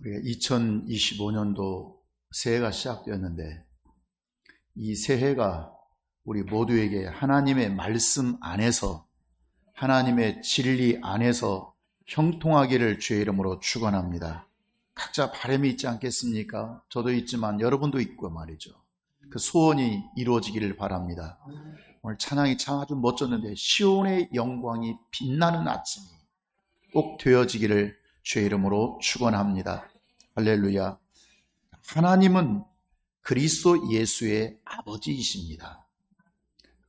우리가 2025년도 새해가 시작되었는데 이 새해가 우리 모두에게 하나님의 말씀 안에서 하나님의 진리 안에서 형통하기를 주의 이름으로 축원합니다. 각자 바람이 있지 않겠습니까? 저도 있지만 여러분도 있고 말이죠. 그 소원이 이루어지기를 바랍니다. 오늘 찬양이 참 아주 멋졌는데 시온의 영광이 빛나는 아침이 꼭 되어지기를 주의 이름으로 축원합니다. 할렐루야. 하나님은 그리스도 예수의 아버지이십니다.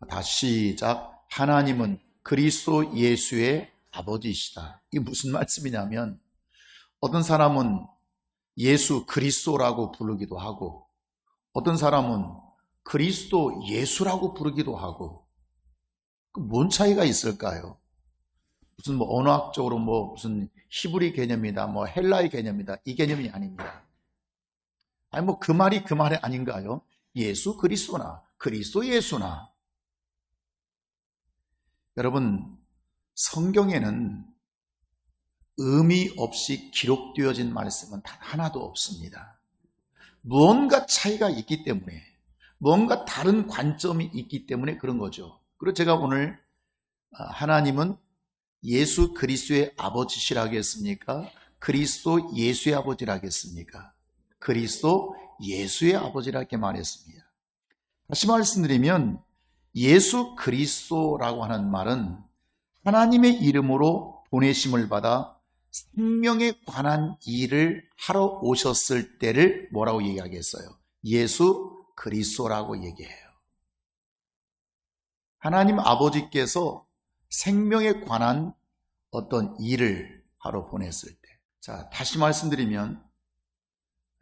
다시 시작. 하나님은 그리스도 예수의 아버지이시다. 이게 무슨 말씀이냐면 어떤 사람은 예수 그리스도라고 부르기도 하고 어떤 사람은 그리스도 예수라고 부르기도 하고 뭔 차이가 있을까요? 무슨 언어학적으로 무슨 히브리 개념이다, 헬라의 개념이다, 이 개념이 아닙니다. 아니 그 말이 아닌가요? 예수 그리스도나 그리스도 예수나. 여러분, 성경에는 의미 없이 기록되어진 말씀은 단 하나도 없습니다. 무언가 차이가 있기 때문에, 뭔가 다른 관점이 있기 때문에 그런 거죠. 그리고 제가 오늘 하나님은 예수 그리스도의 아버지시라 하겠습니까? 그리스도 예수의 아버지라 하겠습니까? 그리스도 예수의 아버지라 이렇게 말했습니다. 다시 말씀드리면 예수 그리스도라고 하는 말은 하나님의 이름으로 보내심을 받아 생명에 관한 일을 하러 오셨을 때를 뭐라고 얘기하겠어요? 예수 그리스도라고 얘기해요. 하나님 아버지께서 생명에 관한 어떤 일을 하러 보냈을 때, 자, 다시 말씀드리면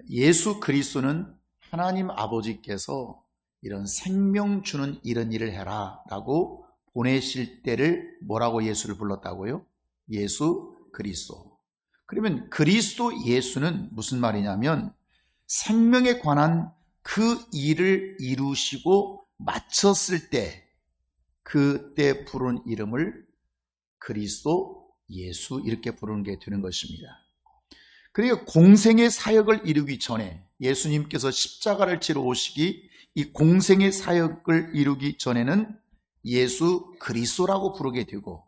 예수 그리스도는 하나님 아버지께서 이런 생명 주는 이런 일을 해라 라고 보내실 때를 뭐라고 예수를 불렀다고요? 예수 그리스도. 그러면 그리스도 예수는 무슨 말이냐면 생명에 관한 그 일을 이루시고 마쳤을 때 그때 부른 이름을 그리스도 예수 이렇게 부르는 게 되는 것입니다. 그러니까 공생의 사역을 이루기 전에 예수님께서 십자가를 치러 오시기 이 공생의 사역을 이루기 전에는 예수 그리스도라고 부르게 되고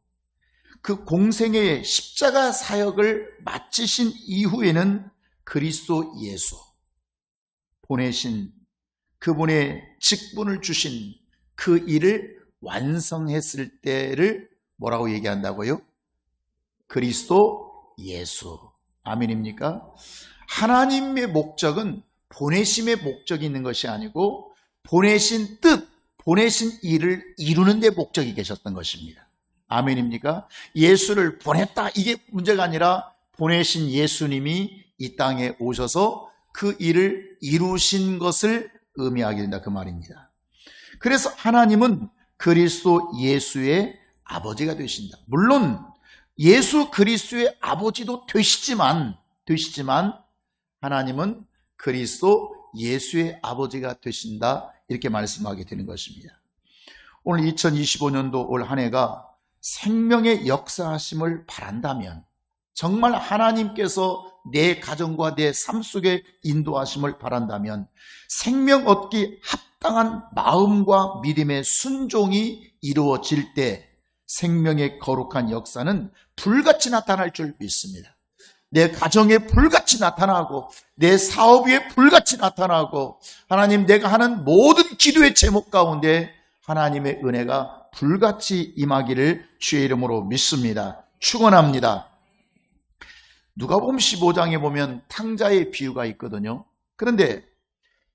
그 공생의 십자가 사역을 마치신 이후에는 그리스도 예수 보내신 그분의 직분을 주신 그 일을 완성했을 때를 뭐라고 얘기한다고요? 그리스도 예수. 아멘입니까? 하나님의 목적은 보내심의 목적이 있는 것이 아니고 보내신 뜻, 보내신 일을 이루는 데 목적이 계셨던 것입니다. 아멘입니까? 예수를 보냈다 이게 문제가 아니라 보내신 예수님이 이 땅에 오셔서 그 일을 이루신 것을 의미하게 된다 그 말입니다. 그래서 하나님은 그리스도 예수의 아버지가 되신다. 물론 예수 그리스도의 아버지도 되시지만 하나님은 그리스도 예수의 아버지가 되신다 이렇게 말씀하게 되는 것입니다. 오늘 2025년도 올 한 해가 생명의 역사하심을 바란다면 정말 하나님께서 내 가정과 내 삶 속에 인도하심을 바란다면 생명 얻기 합당한 마음과 믿음의 순종이 이루어질 때 생명의 거룩한 역사는 불같이 나타날 줄 믿습니다. 내 가정에 불같이 나타나고 내 사업에 불같이 나타나고 하나님 내가 하는 모든 기도의 제목 가운데 하나님의 은혜가 불같이 임하기를 주의 이름으로 믿습니다. 축원합니다. 누가복음 15장에 보면 탕자의 비유가 있거든요. 그런데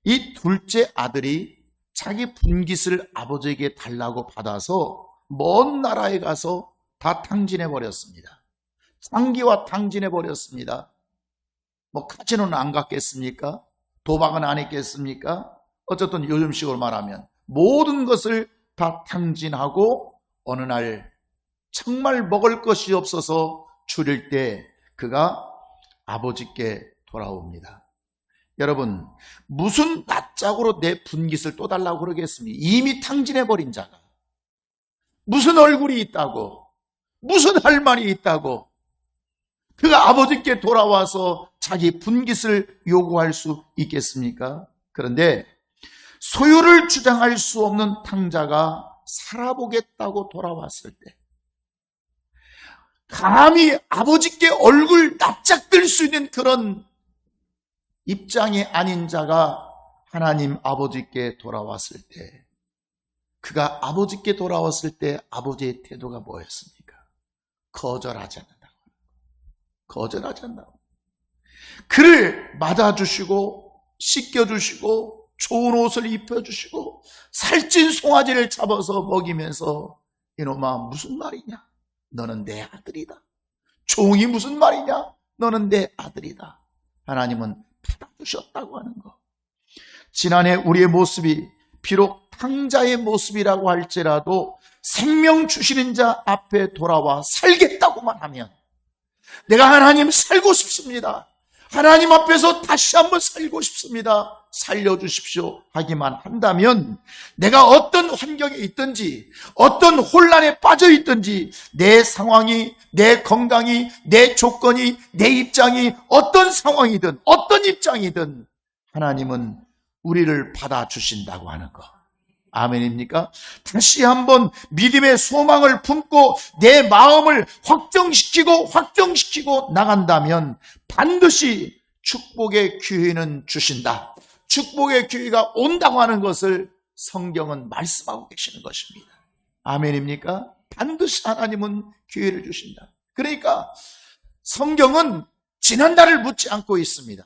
이 둘째 아들이 자기 분깃을 아버지에게 달라고 받아서 먼 나라에 가서 다 탕진해 버렸습니다. 장기와 탕진해 버렸습니다. 카지노는 안 갔겠습니까? 도박은 안 했겠습니까? 어쨌든 요즘식으로 말하면 모든 것을 다 탕진하고 어느 날 정말 먹을 것이 없어서 줄일 때 그가 아버지께 돌아옵니다. 여러분, 무슨 낯짝으로 내 분깃을 또 달라고 그러겠습니까? 이미 탕진해버린 자가 무슨 얼굴이 있다고 무슨 할 말이 있다고 그가 아버지께 돌아와서 자기 분깃을 요구할 수 있겠습니까? 그런데 소유를 주장할 수 없는 탕자가 살아보겠다고 돌아왔을 때, 감히 아버지께 얼굴 납작들 수 있는 그런 입장이 아닌 자가 하나님 아버지께 돌아왔을 때, 그가 아버지께 돌아왔을 때 아버지의 태도가 뭐였습니까? 거절하지 않는다고. 거절하지 않는다고. 그를 맞아주시고 씻겨주시고 좋은 옷을 입혀주시고 살찐 송아지를 잡아서 먹이면서, 이놈아 무슨 말이냐? 너는 내 아들이다. 종이 무슨 말이냐? 너는 내 아들이다. 하나님은 받아주셨다고 하는 거. 지난해 우리의 모습이 비록 탕자의 모습이라고 할지라도 생명 주시는 자 앞에 돌아와 살겠다고만 하면, 내가 하나님 살고 싶습니다, 하나님 앞에서 다시 한번 살고 싶습니다, 살려주십시오 하기만 한다면, 내가 어떤 환경에 있든지 어떤 혼란에 빠져 있든지, 내 상황이, 내 건강이, 내 조건이, 내 입장이 어떤 상황이든 어떤 입장이든 하나님은 우리를 받아주신다고 하는 거. 아멘입니까? 다시 한번 믿음의 소망을 품고 내 마음을 확정시키고 나간다면 반드시 축복의 기회는 주신다. 축복의 기회가 온다고 하는 것을 성경은 말씀하고 계시는 것입니다. 아멘입니까? 반드시 하나님은 기회를 주신다. 그러니까 성경은 지난날을 묻지 않고 있습니다.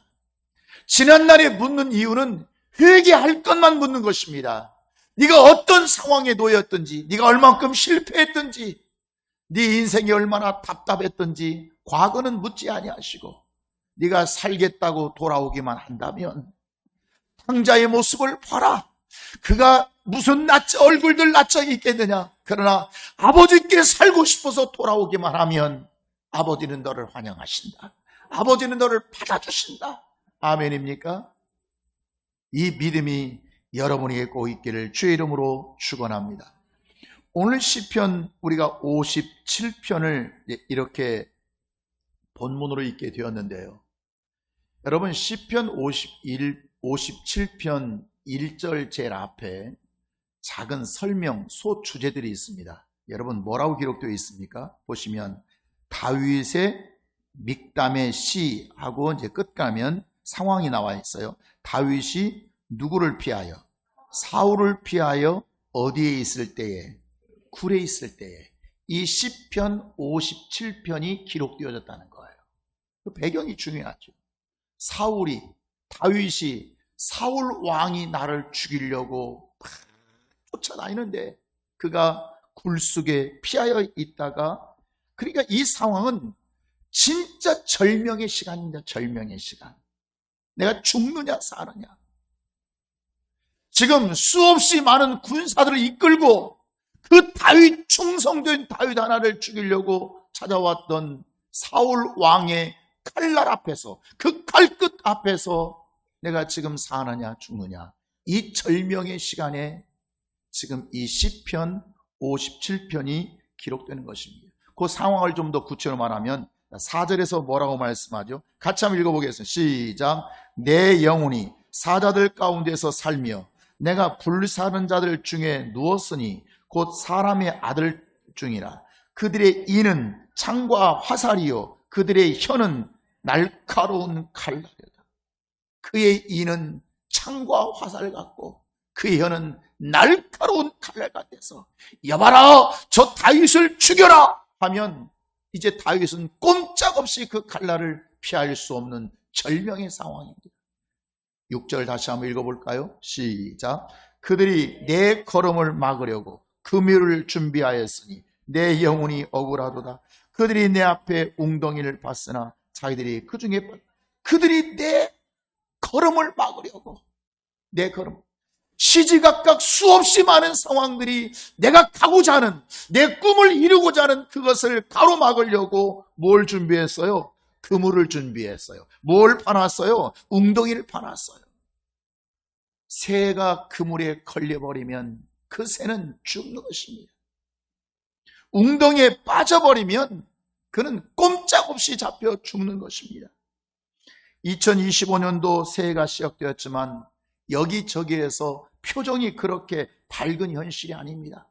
지난날에 묻는 이유는 회개할 것만 묻는 것입니다. 네가 어떤 상황에 놓였든지, 네가 얼만큼 실패했든지, 네 인생이 얼마나 답답했든지 과거는 묻지 아니하시고, 네가 살겠다고 돌아오기만 한다면 탕자의 모습을 봐라. 그가 무슨 얼굴들 낯짝이 있겠느냐. 그러나 아버지께 살고 싶어서 돌아오기만 하면 아버지는 너를 환영하신다. 아버지는 너를 받아주신다. 아멘입니까? 이 믿음이 여러분에게 꼭 있기를 주의 이름으로 축원합니다. 오늘 시편 우리가 57편을 이렇게 본문으로 읽게 되었는데요. 여러분, 시편 57편 1절 제일 앞에 작은 설명, 소주제들이 있습니다. 여러분, 뭐라고 기록되어 있습니까? 보시면 다윗의 믹담의 시하고 이제 끝 가면 상황이 나와 있어요. 다윗이 누구를 피하여? 사울을 피하여 어디에 있을 때에? 굴에 있을 때에. 이 시편 57편이 기록되어졌다는 거예요. 그 배경이 중요하죠. 다윗이 사울 왕이 나를 죽이려고 쫓아다니는데 그가 굴속에 피하여 있다가, 그러니까 이 상황은 진짜 절명의 시간입니다. 절명의 시간. 내가 죽느냐 사느냐. 지금 수없이 많은 군사들을 이끌고 그 다윗, 충성된 다윗 하나를 죽이려고 찾아왔던 사울 왕의 칼날 앞에서, 그 칼끝 앞에서 내가 지금 사느냐 죽느냐, 이 절명의 시간에 지금 이 시편 57편이 기록되는 것입니다. 그 상황을 좀 더 구체로 말하면 4절에서 뭐라고 말씀하죠? 같이 한번 읽어보겠습니다. 시작. 내 영혼이 사자들 가운데서 살며 내가 불사는 자들 중에 누웠으니 곧 사람의 아들 중이라. 그들의 이는 창과 화살이요 그들의 혀는 날카로운 칼날이다. 그의 이는 창과 화살 같고 그의 혀는 날카로운 칼날 같아서 여봐라 저 다윗을 죽여라 하면 이제 다윗은 꼼짝없이 그 칼날을 피할 수 없는 절명의 상황입니다. 6절 다시 한번 읽어볼까요? 시작. 그들이 내 걸음을 막으려고 금유를 준비하였으니 내 영혼이 억울하도다. 그들이 내 앞에 웅덩이를 봤으나 자기들이 그 중에 그들이 내 걸음을 막으려고, 내 걸음, 시지각각 수없이 많은 상황들이 내가 가고자 하는, 내 꿈을 이루고자 하는 그것을 가로막으려고 뭘 준비했어요? 그물을 준비했어요. 뭘 파놨어요? 웅덩이를 파놨어요. 새가 그물에 걸려버리면 그 새는 죽는 것입니다. 웅덩이에 빠져버리면 그는 꼼짝없이 잡혀 죽는 것입니다. 2025년도 새해가 시작되었지만 여기저기에서 표정이 그렇게 밝은 현실이 아닙니다.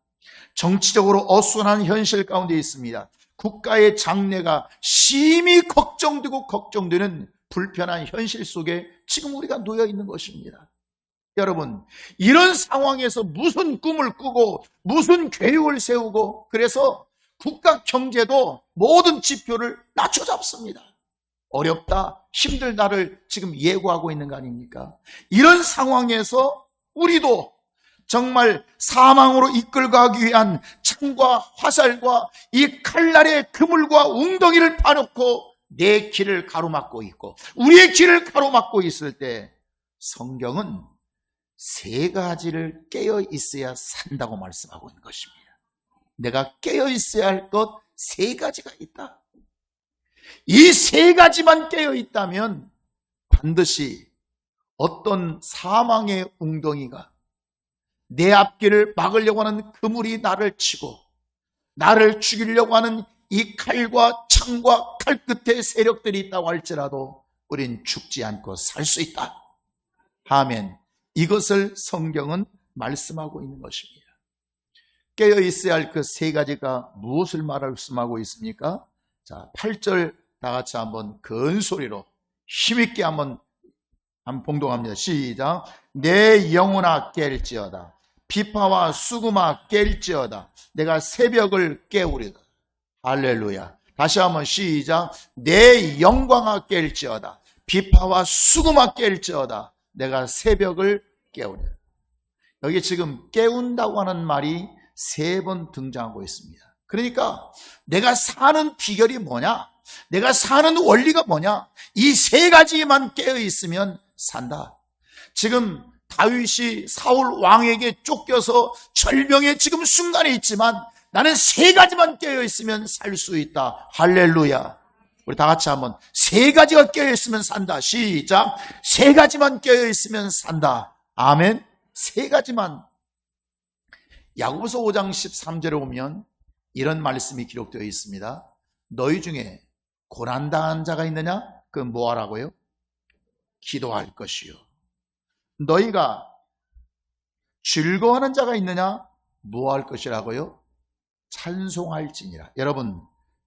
정치적으로 어수선한 현실 가운데 있습니다. 국가의 장래가 심히 걱정되고 걱정되는 불편한 현실 속에 지금 우리가 놓여 있는 것입니다. 여러분, 이런 상황에서 무슨 꿈을 꾸고 무슨 계획을 세우고, 그래서 국가 경제도 모든 지표를 낮춰잡습니다. 어렵다, 힘들다를 지금 예고하고 있는 거 아닙니까? 이런 상황에서 우리도 정말 사망으로 이끌어가기 위한 창과 화살과 이 칼날의 그물과 웅덩이를 파놓고 내 길을 가로막고 있고 우리의 길을 가로막고 있을 때 성경은 세 가지를 깨어 있어야 산다고 말씀하고 있는 것입니다. 내가 깨어 있어야 할 것 세 가지가 있다. 이 세 가지만 깨어 있다면 반드시 어떤 사망의 웅덩이가 내 앞길을 막으려고 하는 그물이 나를 치고 나를 죽이려고 하는 이 칼과 창과 칼 끝에 세력들이 있다고 할지라도 우린 죽지 않고 살 수 있다. 아멘. 이것을 성경은 말씀하고 있는 것입니다. 깨어 있어야 할 그 세 가지가 무엇을 말씀하고 있습니까? 자, 8절 다 같이 한번 큰 소리로 힘있게 한번 봉독합니다. 시작. 내 영혼아 깰지어다. 비파와 수금아 깰지어다. 내가 새벽을 깨우리다. 할렐루야. 다시 한번 시작. 내 영광아 깰지어다. 비파와 수금아 깰지어다. 내가 새벽을 깨우리다. 여기 지금 깨운다고 하는 말이 3번 등장하고 있습니다. 그러니까 내가 사는 비결이 뭐냐? 내가 사는 원리가 뭐냐? 이 세 가지만 깨어 있으면 산다. 지금 다윗이 사울 왕에게 쫓겨서 절명의 지금 순간에 있지만 나는 세 가지만 깨어 있으면 살 수 있다. 할렐루야. 우리 다 같이 한번 세 가지가 깨어 있으면 산다. 시작. 세 가지만 깨어 있으면 산다. 아멘. 세 가지만. 야고보서 5장 13절에 보면 이런 말씀이 기록되어 있습니다. 너희 중에 고난당한 자가 있느냐? 그건 뭐 하라고요? 기도할 것이요. 너희가 즐거워하는 자가 있느냐? 뭐 할 것이라고요? 찬송할지니라. 여러분,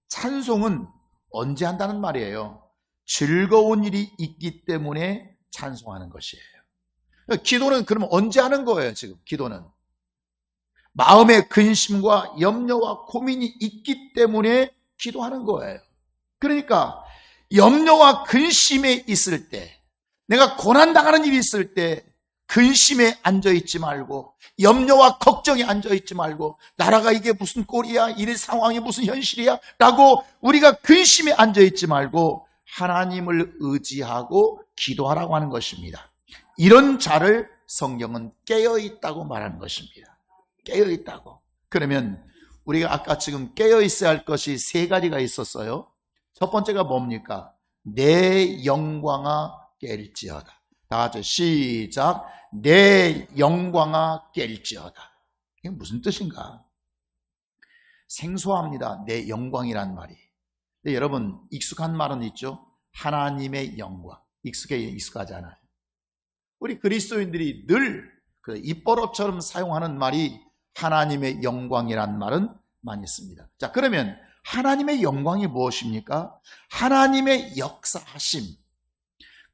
찬송은 언제 한다는 말이에요? 즐거운 일이 있기 때문에 찬송하는 것이에요. 기도는 그러면 언제 하는 거예요? 지금 기도는 마음의 근심과 염려와 고민이 있기 때문에 기도하는 거예요. 그러니까 염려와 근심에 있을 때, 내가 고난당하는 일이 있을 때 근심에 앉아있지 말고, 염려와 걱정에 앉아있지 말고, 나라가 이게 무슨 꼴이야, 이 상황이 무슨 현실이야 라고 우리가 근심에 앉아있지 말고 하나님을 의지하고 기도하라고 하는 것입니다. 이런 자를 성경은 깨어있다고 말하는 것입니다. 깨어있다고. 그러면 우리가 아까 지금 깨어있어야 할 것이 세 가지가 있었어요. 첫 번째가 뭡니까? 내 영광아 깰지어다. 다 같이 시작. 내 영광아 깰지어다. 이게 무슨 뜻인가? 생소합니다. 내 영광이란 말이. 근데 여러분, 익숙한 말은 있죠? 하나님의 영광. 익숙하지 않아요. 우리 그리스도인들이 늘 그 입버릇처럼 사용하는 말이 하나님의 영광이란 말은 많이 씁니다. 자, 그러면 하나님의 영광이 무엇입니까? 하나님의 역사하심,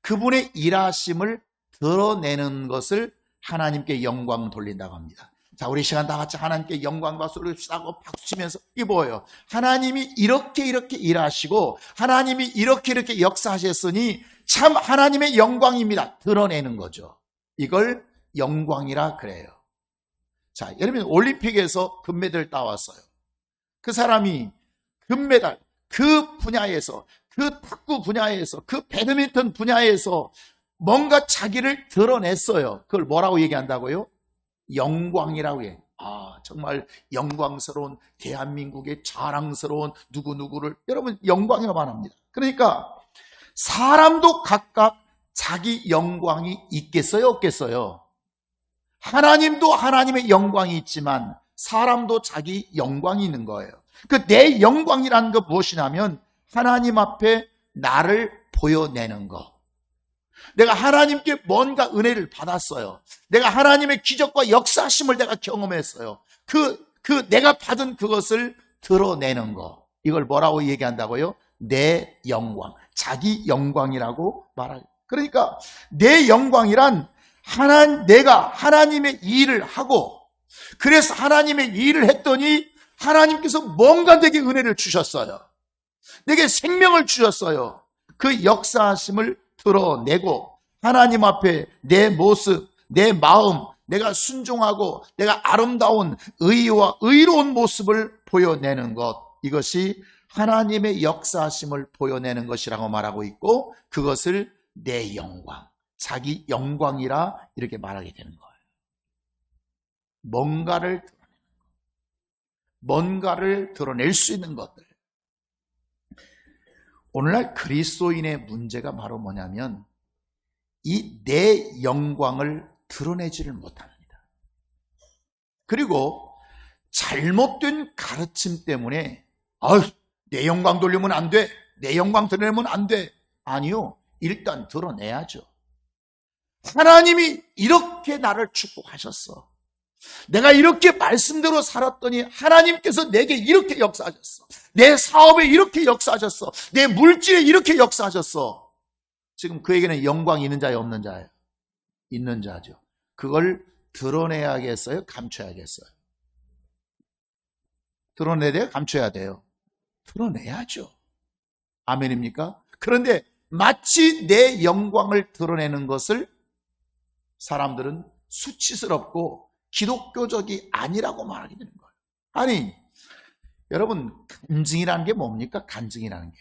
그분의 일하심을 드러내는 것을 하나님께 영광 돌린다고 합니다. 자, 우리 시간 다 같이 하나님께 영광 박수를 치고 박수 치면서 이게 뭐예요? 하나님이 이렇게 일하시고 하나님이 이렇게 역사하셨으니 참 하나님의 영광입니다. 드러내는 거죠. 이걸 영광이라 그래요. 자, 예를 들면 올림픽에서 금메달 따왔어요. 그 사람이 금메달, 그 분야에서, 그 탁구 분야에서, 그 배드민턴 분야에서 뭔가 자기를 드러냈어요. 그걸 뭐라고 얘기한다고요? 영광이라고 해요. 아, 정말 영광스러운 대한민국의 자랑스러운 누구누구를 여러분 영광이라고 말합니다. 그러니까 사람도 각각 자기 영광이 있겠어요, 없겠어요? 하나님도 하나님의 영광이 있지만 사람도 자기 영광이 있는 거예요. 그 내 영광이라는 거 무엇이냐면 하나님 앞에 나를 보여내는 거. 내가 하나님께 뭔가 은혜를 받았어요. 내가 하나님의 기적과 역사심을 내가 경험했어요. 내가 받은 그것을 드러내는 거. 이걸 뭐라고 얘기한다고요? 내 영광. 자기 영광이라고 말하죠. 그러니까 내 영광이란 내가 하나님의 일을 하고, 그래서 하나님의 일을 했더니 하나님께서 뭔가 내게 은혜를 주셨어요. 내게 생명을 주셨어요. 그 역사하심을 드러내고 하나님 앞에 내 모습, 내 마음, 내가 순종하고 내가 아름다운 의와 의로운 모습을 보여내는 것, 이것이 하나님의 역사하심을 보여내는 것이라고 말하고 있고, 그것을 내 영광, 자기 영광이라 이렇게 말하게 되는 거예요. 뭔가를 드러낼 수 있는 것들. 오늘날 그리스도인의 문제가 바로 뭐냐면 이 내 영광을 드러내지를 못합니다. 그리고 잘못된 가르침 때문에 내 영광 돌리면 안 돼, 내 영광 드러내면 안 돼. 아니요, 일단 드러내야죠. 하나님이 이렇게 나를 축복하셨어. 내가 이렇게 말씀대로 살았더니 하나님께서 내게 이렇게 역사하셨어. 내 사업에 이렇게 역사하셨어. 내 물질에 이렇게 역사하셨어. 지금 그에게는 영광이 있는 자예요, 없는 자예요? 있는 자죠. 그걸 드러내야겠어요, 감춰야겠어요? 드러내야 돼요, 감춰야 돼요? 드러내야죠. 아멘입니까? 그런데 마치 내 영광을 드러내는 것을 사람들은 수치스럽고 기독교적이 아니라고 말하게 되는 거예요. 아니, 여러분, 간증이라는 게 뭡니까? 간증이라는 게.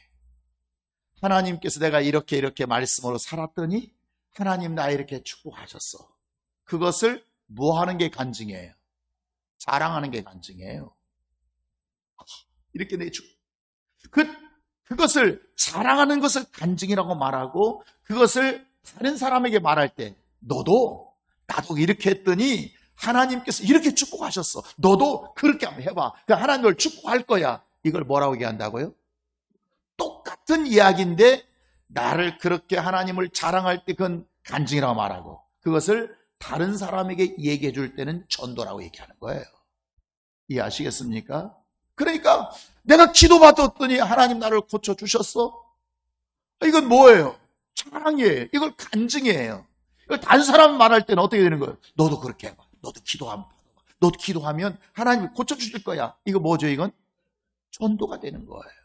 하나님께서 내가 이렇게 말씀으로 살았더니 하나님 나 이렇게 축복하셨어. 그것을 뭐 하는 게 간증이에요? 자랑하는 게 간증이에요. 이렇게 그것을 자랑하는 것을 간증이라고 말하고, 그것을 다른 사람에게 말할 때 나도 이렇게 했더니 하나님께서 이렇게 축복하셨어. 너도 그렇게 한번 해봐. 그러니까 하나님 널 축복할 거야. 이걸 뭐라고 얘기한다고요? 똑같은 이야기인데 나를 그렇게 하나님을 자랑할 때 그건 간증이라고 말하고, 그것을 다른 사람에게 얘기해 줄 때는 전도라고 얘기하는 거예요. 이해하시겠습니까? 그러니까 내가 기도받았더니 하나님 나를 고쳐주셨어? 이건 뭐예요? 자랑이에요. 이걸 간증이에요. 이걸 다른 사람 말할 때는 어떻게 되는 거예요? 너도 그렇게 해봐. 너도 기도하면 받아봐. 너도 기도하면 하나님이 고쳐주실 거야. 이거 뭐죠? 이건 전도가 되는 거예요.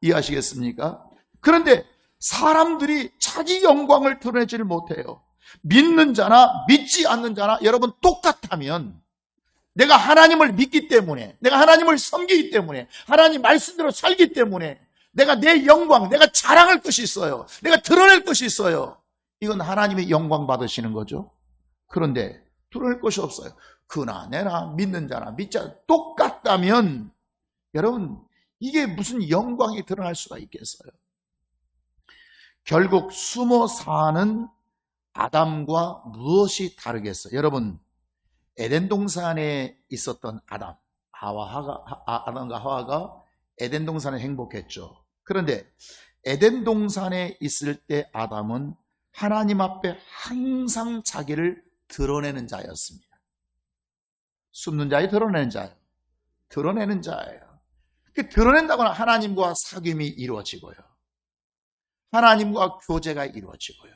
이해하시겠습니까? 그런데 사람들이 자기 영광을 드러내지를 못해요. 믿는 자나 믿지 않는 자나 여러분 똑같다면, 내가 하나님을 믿기 때문에, 내가 하나님을 섬기기 때문에, 하나님 말씀대로 살기 때문에 내가 내 영광, 내가 자랑할 것이 있어요. 내가 드러낼 것이 있어요. 이건 하나님의 영광 받으시는 거죠. 그런데 드러낼 것이 없어요. 그나 내나 믿는 자나 믿지 않는 자 똑같다면 여러분, 이게 무슨 영광이 드러날 수가 있겠어요? 결국 숨어 사는 아담과 무엇이 다르겠어요? 여러분, 에덴 동산에 있었던 아담과 하와가 에덴 동산에 행복했죠. 그런데 에덴 동산에 있을 때 아담은 하나님 앞에 항상 자기를 드러내는 자였습니다. 숨는 자에 드러내는 자예요. 드러내는 자예요. 드러낸다고는 하나님과 사귐이 이루어지고요. 하나님과 교제가 이루어지고요.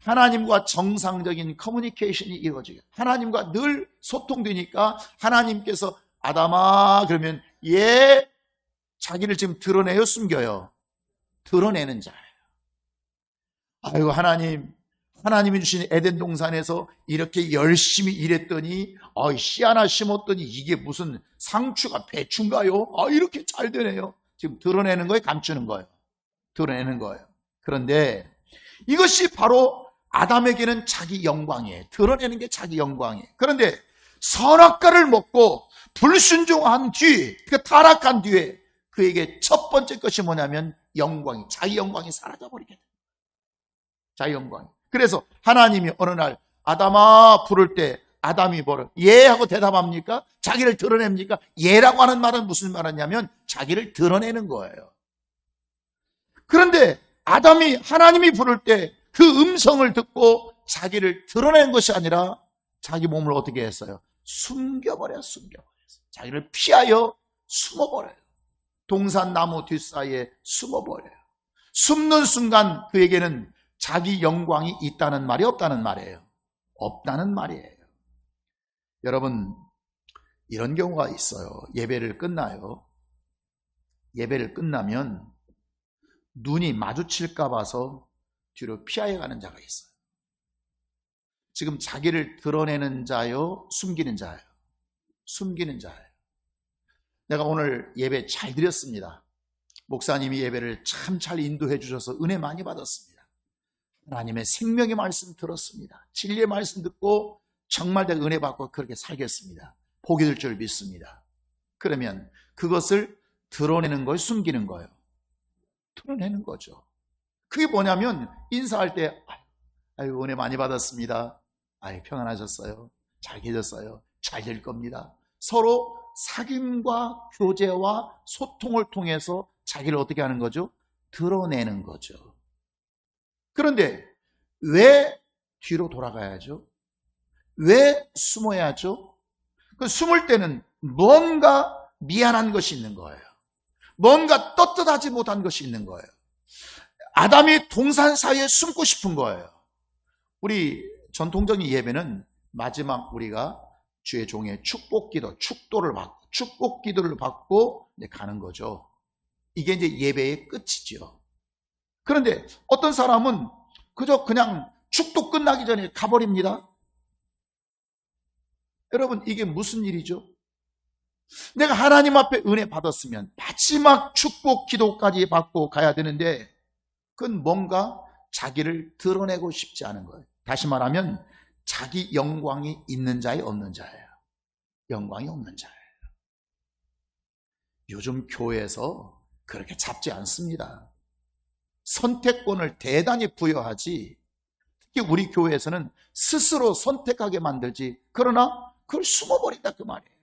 하나님과 정상적인 커뮤니케이션이 이루어지고요. 하나님과 늘 소통되니까 하나님께서 아담아 그러면 자기를 지금 드러내요, 숨겨요? 드러내는 자예요. 아이고 하나님이 주신 에덴 동산에서 이렇게 열심히 일했더니 씨 하나 심었더니 이게 무슨 상추가 배추인가요? 이렇게 잘 되네요. 지금 드러내는 거예요, 감추는 거예요? 드러내는 거예요. 그런데 이것이 바로 아담에게는 자기 영광이에요. 드러내는 게 자기 영광이에요. 그런데 선악과를 먹고 불순종한 뒤, 타락한 뒤에 그에게 첫 번째 것이 뭐냐면 자기 영광이 사라져버리게 돼요. 자기 영광이. 그래서 하나님이 어느 날 아담아 부를 때 아담이 뭐라 예 하고 대답합니까? 자기를 드러냅니까? 예라고 하는 말은 무슨 말이냐면 자기를 드러내는 거예요. 그런데 아담이 하나님이 부를 때 그 음성을 듣고 자기를 드러낸 것이 아니라 자기 몸을 어떻게 했어요? 숨겨버렸어요. 자기를 피하여 숨어버려요. 동산나무 뒷사이에 숨어버려요. 숨는 순간 그에게는 자기 영광이 있다는 말이 없다는 말이에요. 없다는 말이에요. 여러분, 이런 경우가 있어요. 예배를 끝나요. 예배를 끝나면 눈이 마주칠까 봐서 뒤로 피하여 가는 자가 있어요. 지금 자기를 드러내는 자요, 숨기는 자예요. 숨기는 자예요. 내가 오늘 예배 잘 드렸습니다. 목사님이 예배를 참 잘 인도해 주셔서 은혜 많이 받았습니다. 하나님의 생명의 말씀 들었습니다. 진리의 말씀 듣고 정말 내가 은혜 받고 그렇게 살겠습니다. 복이 될 줄 믿습니다. 그러면 그것을 드러내는 걸 숨기는 거예요. 드러내는 거죠. 그게 뭐냐면 인사할 때 아유 은혜 많이 받았습니다. 아유 평안하셨어요. 잘 계셨어요. 잘 될 겁니다. 서로 사귐과 교제와 소통을 통해서 자기를 어떻게 하는 거죠? 드러내는 거죠. 그런데 왜 뒤로 돌아가야죠? 왜 숨어야죠? 그 숨을 때는 뭔가 미안한 것이 있는 거예요. 뭔가 떳떳하지 못한 것이 있는 거예요. 아담이 동산 사이에 숨고 싶은 거예요. 우리 전통적인 예배는 마지막 우리가 주의 종의 축복기도, 축복기도를 받고 이제 가는 거죠. 이게 이제 예배의 끝이죠. 그런데 어떤 사람은 그냥 축도 끝나기 전에 가버립니다. 여러분, 이게 무슨 일이죠? 내가 하나님 앞에 은혜 받았으면 마지막 축복 기도까지 받고 가야 되는데 그건 뭔가 자기를 드러내고 싶지 않은 거예요. 다시 말하면 자기 영광이 있는 자예요, 없는 자예요? 영광이 없는 자예요. 요즘 교회에서 그렇게 잡지 않습니다. 선택권을 대단히 부여하지, 특히 우리 교회에서는 스스로 선택하게 만들지, 그러나 그걸 숨어버린다 그 말이에요.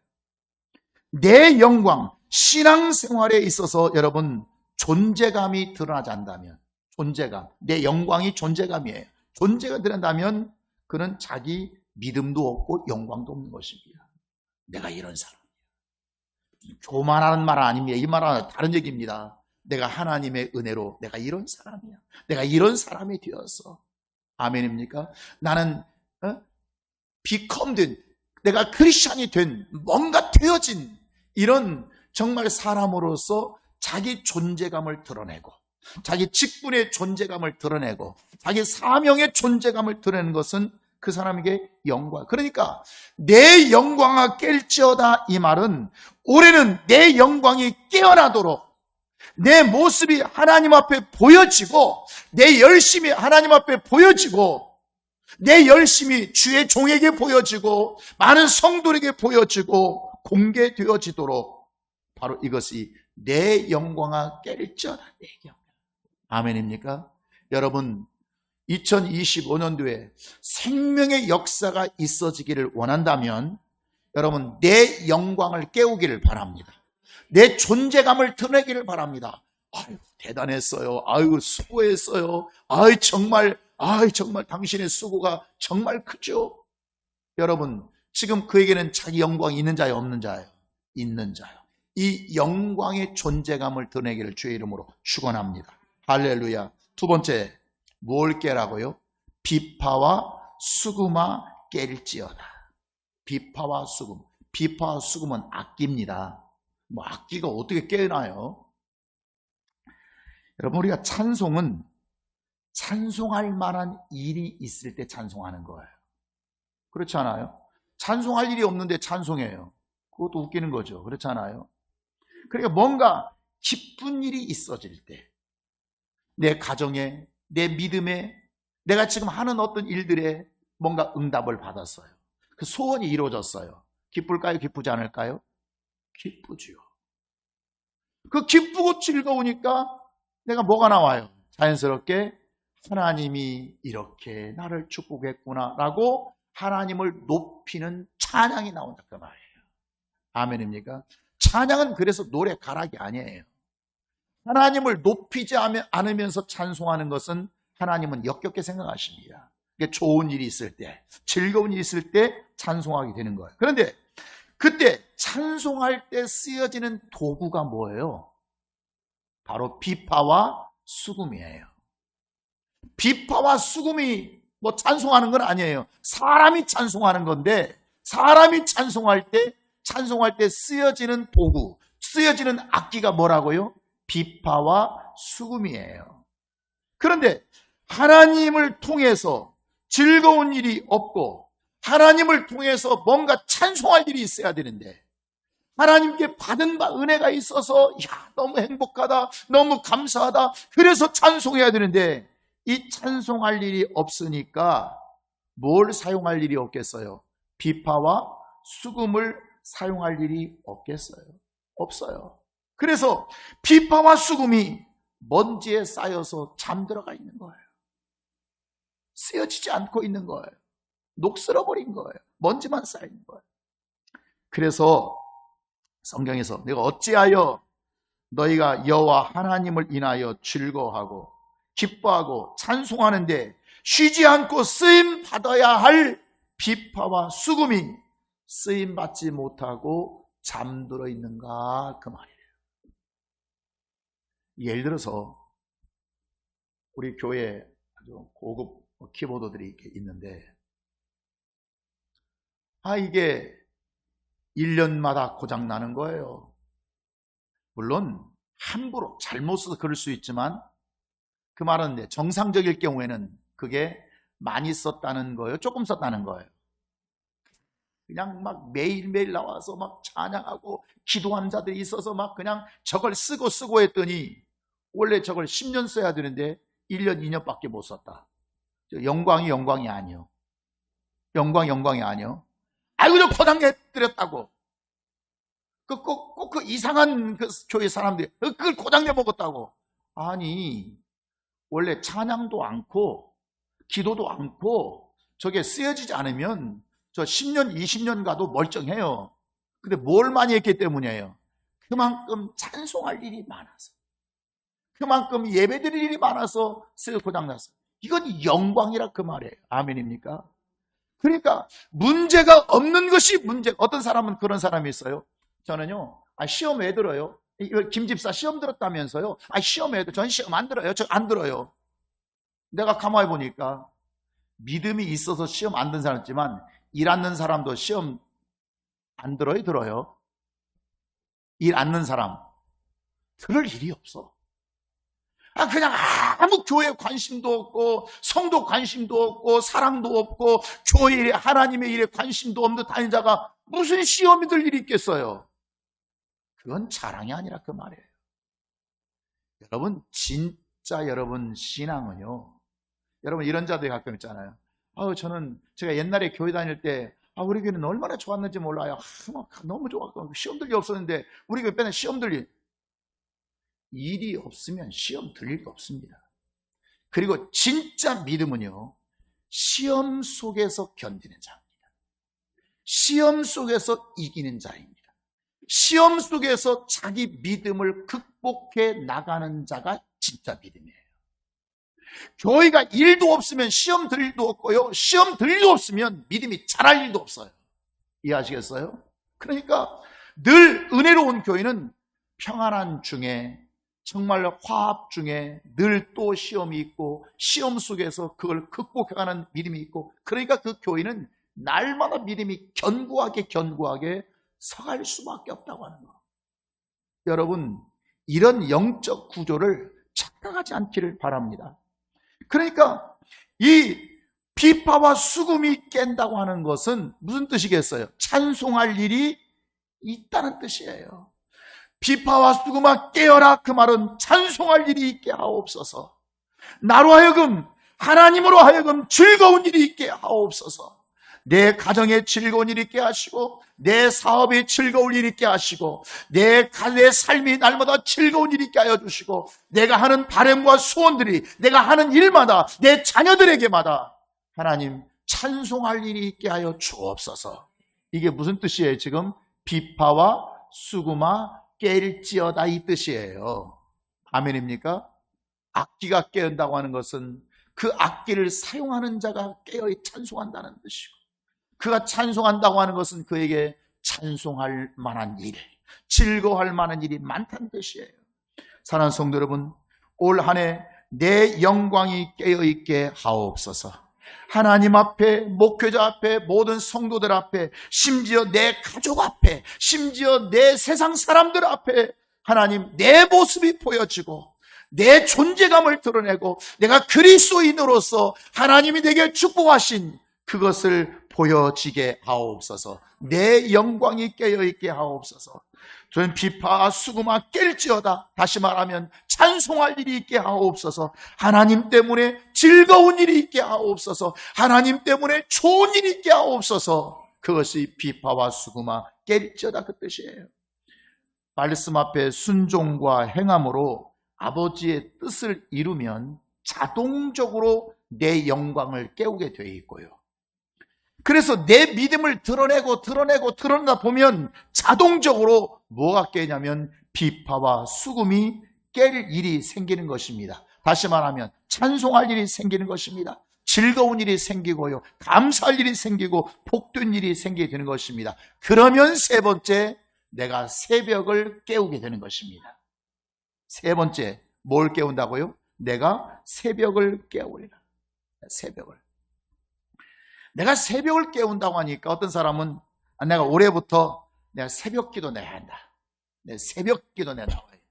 내 영광, 신앙생활에 있어서 여러분 존재감이 드러나지 않는다면, 존재감, 내 영광이 존재감이에요. 존재가 드러난다면 그는 자기 믿음도 없고 영광도 없는 것입니다. 내가 이런 사람이야. 교만하는 말 아닙니다. 이 말은 다른 얘기입니다. 내가 하나님의 은혜로 내가 이런 사람이야. 내가 이런 사람이 되었어. 아멘입니까? 나는 become 내가 크리스찬이 된, 뭔가 되어진 이런 정말 사람으로서 자기 존재감을 드러내고 자기 직분의 존재감을 드러내고 자기 사명의 존재감을 드러내는 것은 그 사람에게 영광. 그러니까 내 영광아 깰지어다 이 말은 올해는 내 영광이 깨어나도록 내 모습이 하나님 앞에 보여지고 내 열심이 하나님 앞에 보여지고 내 열심이 주의 종에게 보여지고 많은 성도에게 보여지고 공개되어지도록 바로 이것이 내 영광아 깰지어다. 내 영광. 아멘입니까? 여러분 2025년도에 생명의 역사가 있어지기를 원한다면 여러분 내 영광을 깨우기를 바랍니다. 내 존재감을 드러내기를 바랍니다. 아유 대단했어요. 아유 수고했어요. 아유 정말 당신의 수고가 정말 크죠. 여러분 지금 그에게는 자기 영광이 있는 자예요, 없는 자예요? 있는 자예요. 이 영광의 존재감을 드러내기를 주의 이름으로 축원합니다. 할렐루야. 두 번째, 뭘 깨라고요? 비파와 수금아 깰지어다. 비파와 수금. 비파와 수금은 악기입니다. 뭐 악기가 어떻게 깨나요? 여러분 우리가 찬송은 찬송할 만한 일이 있을 때 찬송하는 거예요. 그렇지 않아요? 찬송할 일이 없는데 찬송해요. 그것도 웃기는 거죠. 그렇지 않아요? 그러니까 뭔가 기쁜 일이 있어질 때 내 가정에, 내 믿음에, 내가 지금 하는 어떤 일들에 뭔가 응답을 받았어요. 그 소원이 이루어졌어요. 기쁠까요? 기쁘지 않을까요? 기쁘지요. 그 기쁘고 즐거우니까 내가 뭐가 나와요? 자연스럽게 하나님이 이렇게 나를 축복했구나 라고 하나님을 높이는 찬양이 나온다 그 말이에요. 아멘입니까? 찬양은 그래서 노래 가락이 아니에요. 하나님을 높이지 않으면서 찬송하는 것은 하나님은 역겹게 생각하십니다. 좋은 일이 있을 때, 즐거운 일이 있을 때 찬송하게 되는 거예요. 그런데 그때 찬송할 때 쓰여지는 도구가 뭐예요? 바로 비파와 수금이에요. 비파와 수금이 뭐 찬송하는 건 아니에요. 사람이 찬송하는 건데, 사람이 찬송할 때 쓰여지는 도구, 쓰여지는 악기가 뭐라고요? 비파와 수금이에요. 그런데 하나님을 통해서 즐거운 일이 없고 하나님을 통해서 뭔가 찬송할 일이 있어야 되는데, 하나님께 받은 바 은혜가 있어서 너무 행복하다, 너무 감사하다, 그래서 찬송해야 되는데 이 찬송할 일이 없으니까 뭘 사용할 일이 없겠어요? 비파와 수금을 사용할 일이 없겠어요? 없어요. 그래서 비파와 수금이 먼지에 쌓여서 잠들어가 있는 거예요. 쓰여지지 않고 있는 거예요. 녹슬어버린 거예요. 먼지만 쌓인 거예요. 그래서 성경에서 내가 어찌하여 너희가 여호와 하나님을 인하여 즐거워하고 기뻐하고 찬송하는데 쉬지 않고 쓰임 받아야 할 비파와 수금이 쓰임 받지 못하고 잠들어 있는가 그 말이에요. 예를 들어서 우리 교회에 아주 고급 키보드들이 이렇게 있는데 이게 1년마다 고장 나는 거예요. 물론 함부로 잘못 써서 그럴 수 있지만 그 말은 정상적일 경우에는 그게 많이 썼다는 거예요? 조금 썼다는 거예요? 그냥 막 매일매일 나와서 막 찬양하고 기도하는 자들이 있어서 막 그냥 저걸 쓰고 했더니 원래 저걸 10년 써야 되는데 1년, 2년밖에 못 썼다. 영광이 아니요. 영광이 아니요. 아이고 저 고장내드렸다고. 꼭 그 이상한 그 교회 사람들이 그걸 고장내 먹었다고. 아니 원래 찬양도 않고 기도도 않고 저게 쓰여지지 않으면 저 10년, 20년 가도 멀쩡해요. 근데 뭘 많이 했기 때문이에요? 그만큼 찬송할 일이 많아서, 그만큼 예배드릴 일이 많아서 쓰여 고장났어요. 이건 영광이라 그 말이에요. 아멘입니까? 그러니까 문제가 없는 것이 문제. 어떤 사람은 그런 사람이 있어요. 저는요, 시험 왜 들어요? 김 집사 시험 들었다면서요? 시험 왜 들어요? 전 시험 안 들어요. 저 안 들어요. 내가 가만히 보니까 믿음이 있어서 시험 안 든 사람 있지만 일 안 는 사람도 시험 안 들어요? 들어요? 일 안 는 사람 들을 일이 없어. 그냥 아무 교회 관심도 없고 성도 관심도 없고 사랑도 없고 교회 일에 하나님의 일에 관심도 없는 다니는 자가 무슨 시험이 들 일이 있겠어요? 그건 자랑이 아니라 그 말이에요. 여러분 진짜 여러분 신앙은요, 여러분 이런 자들이 가끔 있잖아요. 제가 옛날에 교회 다닐 때 우리 교회는 얼마나 좋았는지 몰라요. 너무 좋았고 시험 들 일 없었는데 우리 교회 빼는 시험 들 일. 일이 없으면 시험 들 일도 없습니다. 그리고 진짜 믿음은요, 시험 속에서 견디는 자입니다. 시험 속에서 이기는 자입니다. 시험 속에서 자기 믿음을 극복해 나가는 자가 진짜 믿음이에요. 교회가 일도 없으면 시험 들 일도 없고요, 시험 들 일도 없으면 믿음이 자랄 일도 없어요. 이해하시겠어요? 그러니까 늘 은혜로운 교회는 평안한 중에, 정말 화합 중에 늘 또 시험이 있고 시험 속에서 그걸 극복해가는 믿음이 있고, 그러니까 그 교회는 날마다 믿음이 견고하게 서갈 수밖에 없다고 하는 거. 여러분 이런 영적 구조를 착각하지 않기를 바랍니다. 그러니까 이 비파와 수금이 깬다고 하는 것은 무슨 뜻이겠어요? 찬송할 일이 있다는 뜻이에요. 비파와 수금아 깨어라, 그 말은 찬송할 일이 있게 하옵소서. 나로 하여금, 하나님으로 하여금 즐거운 일이 있게 하옵소서. 내 가정에 즐거운 일이 있게 하시고, 내 사업에 즐거운 일이 있게 하시고, 내 삶이 날마다 즐거운 일이 있게 하여 주시고, 내가 하는 바람과 소원들이, 내가 하는 일마다 내 자녀들에게마다 하나님 찬송할 일이 있게 하여 주옵소서. 이게 무슨 뜻이에요? 지금 비파와 수구마 깰지어다 이 뜻이에요. 아멘입니까? 악기가 깨운다고 하는 것은 그 악기를 사용하는 자가 깨어 찬송한다는 뜻이고, 그가 찬송한다고 하는 것은 그에게 찬송할 만한 일, 즐거워할 만한 일이 많다는 뜻이에요. 사랑하는 성도 여러분, 올 한 해 내 영광이 깨어있게 하옵소서. 하나님 앞에, 목회자 앞에, 모든 성도들 앞에, 심지어 내 가족 앞에, 심지어 내 세상 사람들 앞에 하나님 내 모습이 보여지고 내 존재감을 드러내고 내가 그리스도인으로서 하나님이 내게 축복하신 그것을 보여지게 하옵소서. 내 영광이 깨어있게 하옵소서. 저는 비파 수구마 깰지어다. 다시 말하면 찬송할 일이 있게 하옵소서. 하나님 때문에 즐거운 일이 있게 하옵소서. 하나님 때문에 좋은 일이 있게 하옵소서. 그것이 비파와 수구마 깰지어다 그 뜻이에요. 말씀 앞에 순종과 행함으로 아버지의 뜻을 이루면 자동적으로 내 영광을 깨우게 되어 있고요. 그래서 내 믿음을 드러내다 보면 자동적으로 뭐가 깨냐면 비파와 수금이 깰 일이 생기는 것입니다. 다시 말하면 찬송할 일이 생기는 것입니다. 즐거운 일이 생기고요. 감사할 일이 생기고 복된 일이 생기게 되는 것입니다. 그러면 세 번째, 내가 새벽을 깨우게 되는 것입니다. 세 번째, 뭘 깨운다고요? 내가 새벽을 깨우리라. 새벽을. 내가 새벽을 깨운다고 하니까 어떤 사람은 내가 올해부터 내가 새벽 기도 내야 한다. 내 새벽 기도 내야 나와야 한다.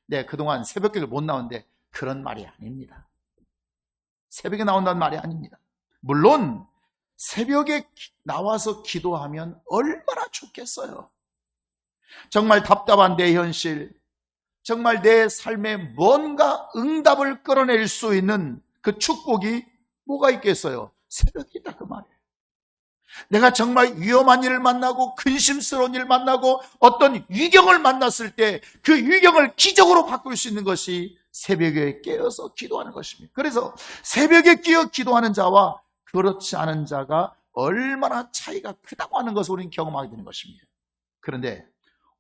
내가 그동안 새벽 기도를 못 나오는데 그런 말이 아닙니다. 새벽에 나온다는 말이 아닙니다. 물론 새벽에 나와서 기도하면 얼마나 좋겠어요. 정말 답답한 내 현실, 정말 내 삶에 뭔가 응답을 끌어낼 수 있는 그 축복이 뭐가 있겠어요? 새벽이다 그 말이에요. 내가 정말 위험한 일을 만나고 근심스러운 일을 만나고 어떤 위경을 만났을 때 그 위경을 기적으로 바꿀 수 있는 것이 새벽에 깨어서 기도하는 것입니다. 그래서 새벽에 깨어 기도하는 자와 그렇지 않은 자가 얼마나 차이가 크다고 하는 것을 우리는 경험하게 되는 것입니다. 그런데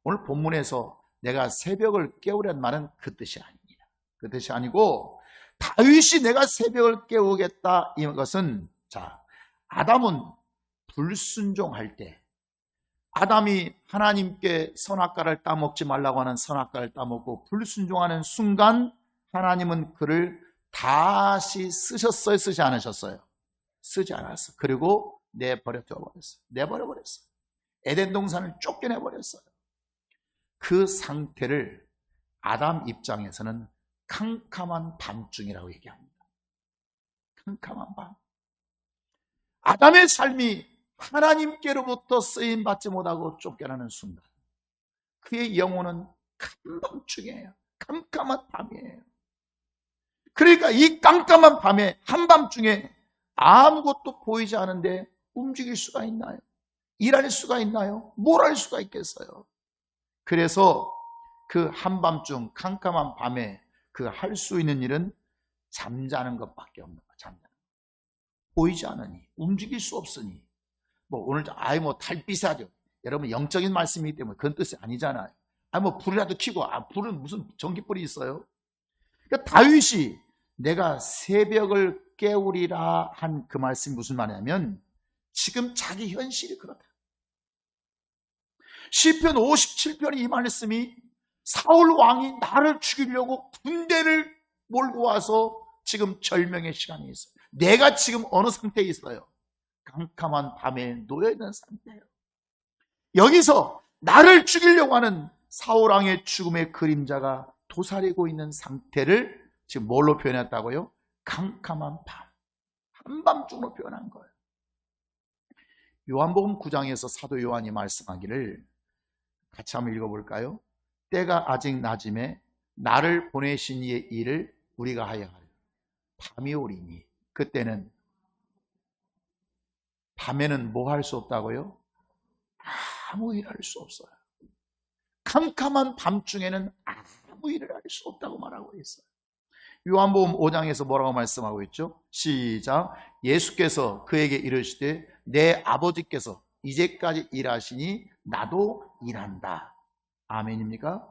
오늘 본문에서 내가 새벽을 깨우려는 말은 그 뜻이 아닙니다. 그 뜻이 아니고 다윗이 내가 새벽을 깨우겠다 이것은, 자, 아담은 불순종할 때, 아담이 하나님께 선악과를 따먹지 말라고 하는 선악과를 따먹고 불순종하는 순간 하나님은 그를 다시 쓰셨어요? 쓰지 않으셨어요? 쓰지 않았어. 그리고 내버려버렸어요. 에덴 동산을 쫓겨내버렸어요. 그 상태를 아담 입장에서는 캄캄한 밤중이라고 얘기합니다. 캄캄한 밤. 아담의 삶이 하나님께로부터 쓰임받지 못하고 쫓겨나는 순간 그의 영혼은 한밤중이에요. 깜깜한 밤이에요. 그러니까 이 깜깜한 밤에 한밤중에 아무것도 보이지 않은데 움직일 수가 있나요? 일할 수가 있나요? 뭘 할 수가 있겠어요? 그래서 그 한밤중 깜깜한 밤에 그 할 수 있는 일은 잠자는 것밖에 없는 거예요. 잠자는 것. 보이지 않으니, 움직일 수 없으니, 오늘 달빛이 하죠. 여러분 영적인 말씀이기 때문에 그런 뜻이 아니잖아요. 불이라도 켜고, 불은 무슨 전기불이 있어요? 그러니까 다윗이 내가 새벽을 깨우리라 한 그 말씀이 무슨 말이냐면 지금 자기 현실이 그렇다. 시편 57편의 이 말씀이 사울 왕이 나를 죽이려고 군대를 몰고 와서 지금 절명의 시간이 있어요. 내가 지금 어느 상태에 있어요? 캄캄한 밤에 놓여있는 상태예요. 여기서 나를 죽이려고 하는 사울 왕의 죽음의 그림자가 도사리고 있는 상태를 지금 뭘로 표현했다고요? 캄캄한 밤, 한밤중으로 표현한 거예요. 요한복음 9장에서 사도 요한이 말씀하기를 같이 한번 읽어볼까요? 때가 아직 낮음에 나를 보내신 이의 일을 우리가 하여 하려. 밤이 오리니 그때는, 밤에는 뭐 할 수 없다고요? 아무 일 할 수 없어요. 캄캄한 밤중에는 아무 일을 할 수 없다고 말하고 있어요. 요한복음 5장에서 뭐라고 말씀하고 있죠? 시작. 예수께서 그에게 이르시되 내 아버지께서 이제까지 일하시니 나도 일한다. 아멘입니까?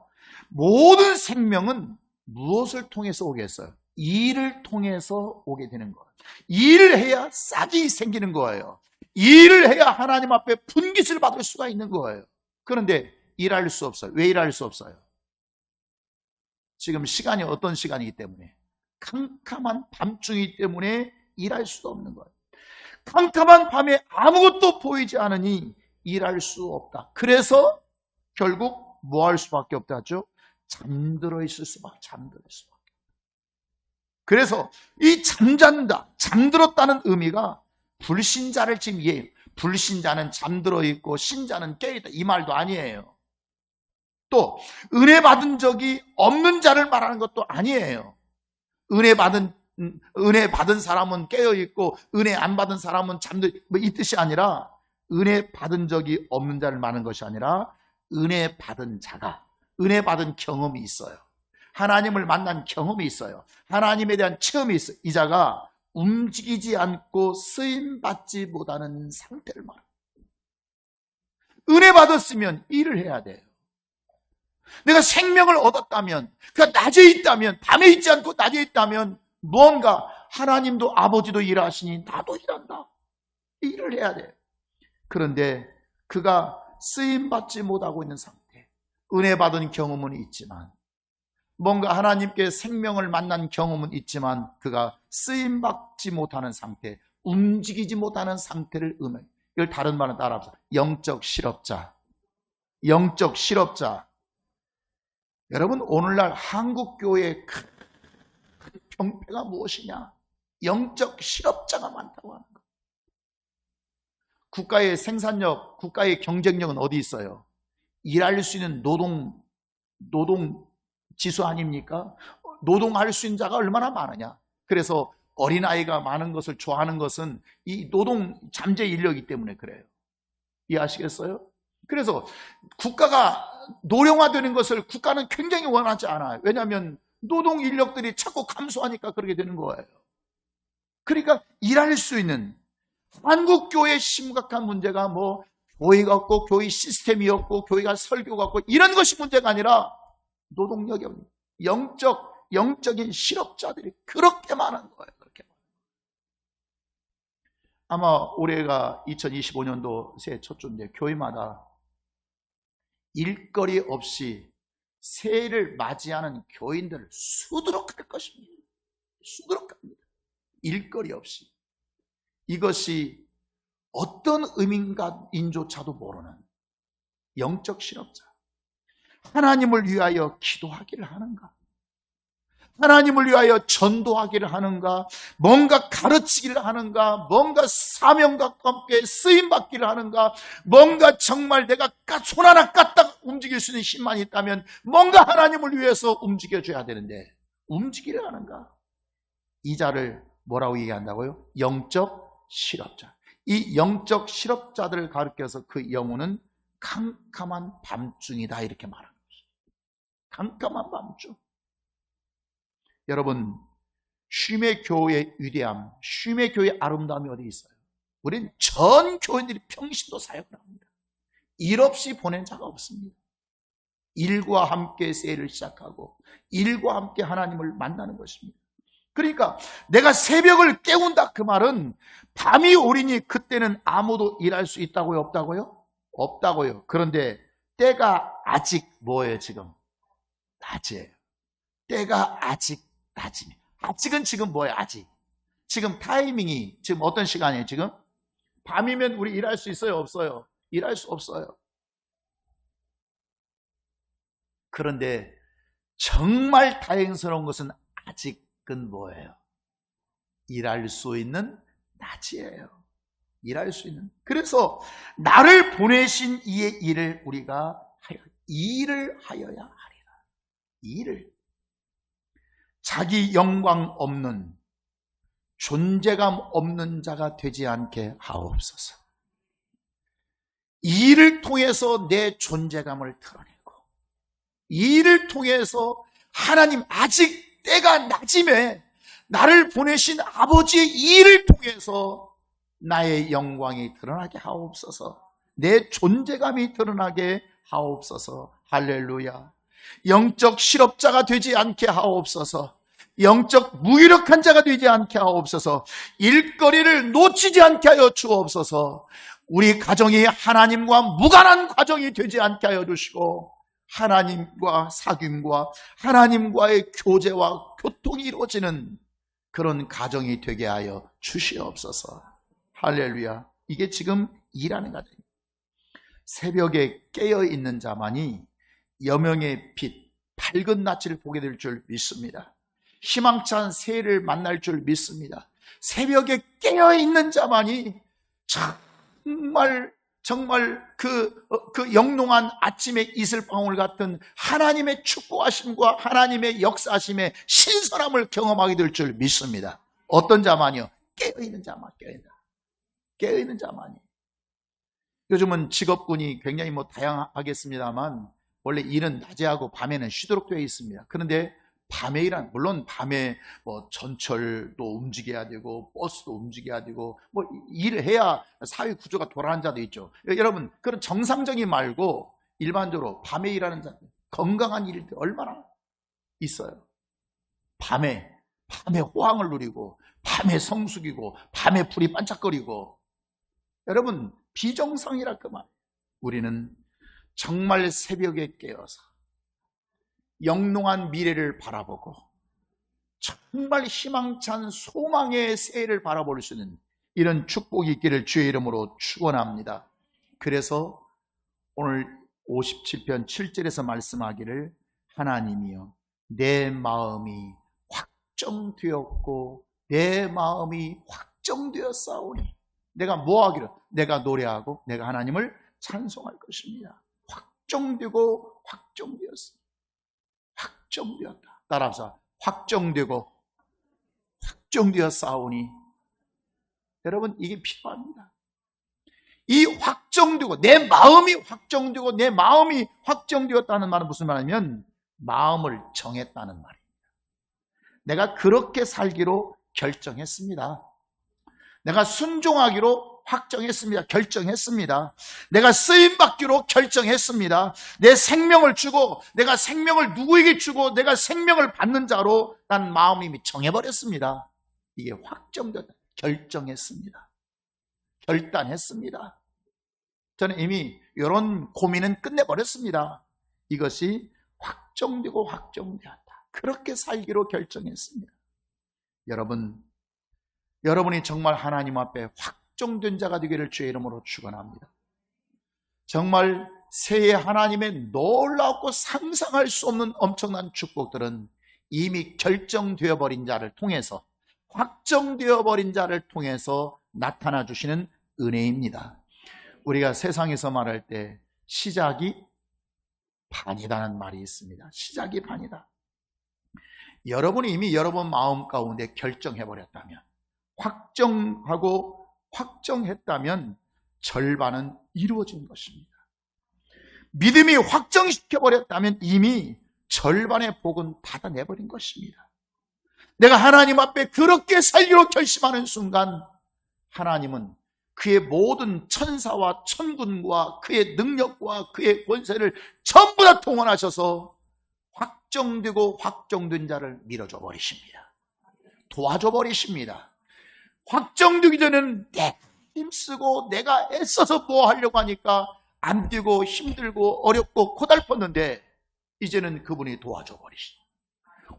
모든 생명은 무엇을 통해서 오겠어요? 일을 통해서 오게 되는 거예요. 일을 해야 싹이 생기는 거예요. 일을 해야 하나님 앞에 분깃을 받을 수가 있는 거예요. 그런데 일할 수 없어요. 왜 일할 수 없어요? 지금 시간이 어떤 시간이기 때문에, 캄캄한 밤중이기 때문에 일할 수도 없는 거예요. 캄캄한 밤에 아무것도 보이지 않으니 일할 수 없다. 그래서 결국 뭐 할 수밖에 없다죠? 잠들어 있을 수밖에. 그래서 이 잠들었다는 의미가 불신자를 지금 이해해요. 불신자는 잠들어 있고 신자는 깨 있다, 이 말도 아니에요. 또 은혜 받은 적이 없는 자를 말하는 것도 아니에요. 은혜 받은 사람은 깨어 있고 은혜 안 받은 사람은 잠들어, 이 뜻이 아니라, 은혜 받은 적이 없는 자를 말하는 것이 아니라, 은혜 받은 자가 은혜 받은 경험이 있어요. 하나님을 만난 경험이 있어요. 하나님에 대한 체험이 있어요. 이 자가 움직이지 않고 쓰임받지 못하는 상태를 말합니다. 은혜 받았으면 일을 해야 돼요. 내가 생명을 얻었다면, 그가 낮에 있다면, 밤에 있지 않고 낮에 있다면, 무언가 하나님도 아버지도 일하시니 나도 일한다. 일을 해야 돼요. 그런데 그가 쓰임받지 못하고 있는 상태, 은혜 받은 경험은 있지만, 뭔가 하나님께 생명을 만난 경험은 있지만 그가 쓰임받지 못하는 상태, 움직이지 못하는 상태를 의미해요. 이걸 다른 말은 따라합시다. 영적 실업자. 영적 실업자. 여러분, 오늘날 한국교회의 큰 병폐가 무엇이냐? 영적 실업자가 많다고 하는 거예요. 국가의 생산력, 국가의 경쟁력은 어디 있어요? 일할 수 있는 노동 지수 아닙니까? 노동할 수 있는 자가 얼마나 많으냐. 그래서 어린아이가 많은 것을 좋아하는 것은 이 노동 잠재 인력이기 때문에 그래요. 이해하시겠어요? 그래서 국가가 노령화되는 것을 국가는 굉장히 원하지 않아요. 왜냐하면 노동 인력들이 자꾸 감소하니까 그렇게 되는 거예요. 그러니까 일할 수 있는, 한국교회의 심각한 문제가 뭐 교회가 없고 교회 시스템이 없고 교회가 설교가 없고 이런 것이 문제가 아니라 노동력이 없는 영적인 실업자들이 그렇게 많은 거예요. 그렇게. 아마 올해가 2025년도 새해 첫 주인데 교회마다 일거리 없이 새해를 맞이하는 교인들을 수두룩할 것입니다. 수두룩합니다. 일거리 없이. 이것이 어떤 의미인가인조차도 모르는 영적 실업자. 하나님을 위하여 기도하기를 하는가? 하나님을 위하여 전도하기를 하는가? 뭔가 가르치기를 하는가? 뭔가 사명과 함께 쓰임받기를 하는가? 뭔가 정말 내가 손 하나 까딱 움직일 수 있는 힘만 있다면 뭔가 하나님을 위해서 움직여줘야 되는데 움직이를 하는가? 이 자를 뭐라고 얘기한다고요? 영적 실업자. 이 영적 실업자들을 가르쳐서 그 영혼은 캄캄한 밤중이다 이렇게 말합니다. 캄캄한 밤중. 여러분, 쉼의 교회의 위대함, 쉼의 교회의 아름다움이 어디 있어요? 우리는 전 교인들이 평신도 사역을 합니다. 일 없이 보낸 자가 없습니다. 일과 함께 새해를 시작하고 일과 함께 하나님을 만나는 것입니다. 그러니까 내가 새벽을 깨운다 그 말은 밤이 오리니 그때는 아무도 일할 수 있다고요? 없다고요? 없다고요. 그런데 때가 아직 뭐예요 지금? 낮이에요. 때가 아직 낮입니다. 아직은 지금 뭐예요? 아직. 지금 타이밍이 지금 어떤 시간이에요? 지금? 밤이면 우리 일할 수 있어요? 없어요? 일할 수 없어요. 그런데 정말 다행스러운 것은 아직은 뭐예요? 일할 수 있는 낮이에요. 일할 수 있는. 그래서 나를 보내신 이의 일을 우리가 일을 하여야 하리라. 일을. 자기 영광 없는, 존재감 없는 자가 되지 않게 하옵소서. 일을 통해서 내 존재감을 드러내고, 일을 통해서 하나님, 아직 때가 낮임에 나를 보내신 아버지의 일을 통해서 나의 영광이 드러나게 하옵소서. 내 존재감이 드러나게 하옵소서. 할렐루야. 영적 실업자가 되지 않게 하옵소서. 영적 무기력한 자가 되지 않게 하옵소서. 일거리를 놓치지 않게 하여 주옵소서. 우리 가정이 하나님과 무관한 가정이 되지 않게 하여 주시고, 하나님과 사귐과 하나님과의 교제와 교통이 이루어지는 그런 가정이 되게 하여 주시옵소서. 할렐루야. 이게 지금 일하는 가정입니다. 새벽에 깨어있는 자만이 여명의 빛, 밝은 낯을 보게 될 줄 믿습니다. 희망찬 새해를 만날 줄 믿습니다. 새벽에 깨어있는 자만이 정말 그 영롱한 아침의 이슬방울 같은 하나님의 축복하심과 하나님의 역사하심의 신선함을 경험하게 될 줄 믿습니다. 어떤 자만이요? 깨어있는 자만, 깨어있는 자만이. 요즘은 직업군이 굉장히 다양하겠습니다만 원래 일은 낮에 하고 밤에는 쉬도록 되어 있습니다. 그런데 밤에 일하는, 물론 밤에 전철도 움직여야 되고 버스도 움직여야 되고 일을 해야 사회 구조가 돌아가는 자도 있죠. 여러분, 그런 정상적인 말고 일반적으로 밤에 일하는 자들, 건강한 일들 얼마나 있어요. 밤에 호황을 누리고 밤에 성숙이고 밤에 불이 반짝거리고. 여러분, 비정상이라 그 말. 우리는 정말 새벽에 깨어서 영롱한 미래를 바라보고 정말 희망찬 소망의 새해를 바라볼 수 있는 이런 축복이 있기를 주의 이름으로 축원합니다. 그래서 오늘 57편 7절에서 말씀하기를, 하나님이여 내 마음이 확정되었고 내 마음이 확정되었사오니. 내가 뭐 하기를? 내가 노래하고 내가 하나님을 찬송할 것입니다. 확정되고 확정되었습니다. 확정되었다. 따라서 확정되고 확정되었사오니. 여러분, 이게 필요합니다. 이 확정되고, 내 마음이 확정되고 내 마음이 확정되었다는 말은 무슨 말이냐면 마음을 정했다는 말입니다. 내가 그렇게 살기로 결정했습니다. 내가 순종하기로 확정했습니다. 결정했습니다. 내가 쓰임받기로 결정했습니다. 내 생명을 주고 내가 생명을 누구에게 주고 내가 생명을 받는 자로 난 마음이 이미 정해버렸습니다. 이게 확정됐다. 결정했습니다. 결단했습니다. 저는 이미 이런 고민은 끝내버렸습니다. 이것이 확정되고 확정되었다. 그렇게 살기로 결정했습니다. 여러분이 정말 하나님 앞에 확정된 자가 되기를 주의 이름으로 축원합니다. 정말 새해 하나님의 놀랍고 상상할 수 없는 엄청난 축복들은 이미 결정되어 버린 자를 통해서, 확정되어 버린 자를 통해서 나타나 주시는 은혜입니다. 우리가 세상에서 말할 때 시작이 반이다는 말이 있습니다. 시작이 반이다. 여러분이 이미 여러분 마음 가운데 결정해 버렸다면, 확정하고 확정했다면 절반은 이루어진 것입니다. 믿음이 확정시켜버렸다면 이미 절반의 복은 받아내버린 것입니다. 내가 하나님 앞에 그렇게 살기로 결심하는 순간 하나님은 그의 모든 천사와 천군과 그의 능력과 그의 권세를 전부 다 동원하셔서 확정되고 확정된 자를 밀어줘 버리십니다. 도와줘 버리십니다. 확정되기 전에는 내가 힘쓰고 내가 애써서 뭐 하려고 하니까 안 되고 힘들고 어렵고 고달팠는데 이제는 그분이 도와줘 버리시니,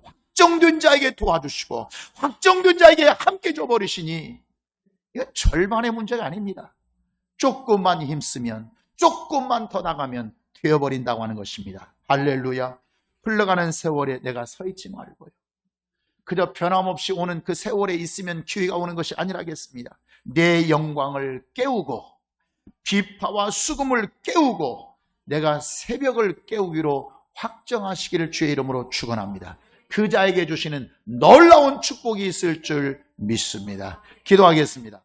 확정된 자에게 도와주시고 확정된 자에게 함께 줘버리시니, 이거 절반의 문제가 아닙니다. 조금만 힘쓰면, 조금만 더 나가면 되어버린다고 하는 것입니다. 할렐루야. 흘러가는 세월에 내가 서 있지 말고요, 그저 변함없이 오는 그 세월에 있으면 기회가 오는 것이 아니라겠습니다. 내 영광을 깨우고 비파와 수금을 깨우고 내가 새벽을 깨우기로 확정하시기를 주의 이름으로 축원합니다. 그 자에게 주시는 놀라운 축복이 있을 줄 믿습니다. 기도하겠습니다.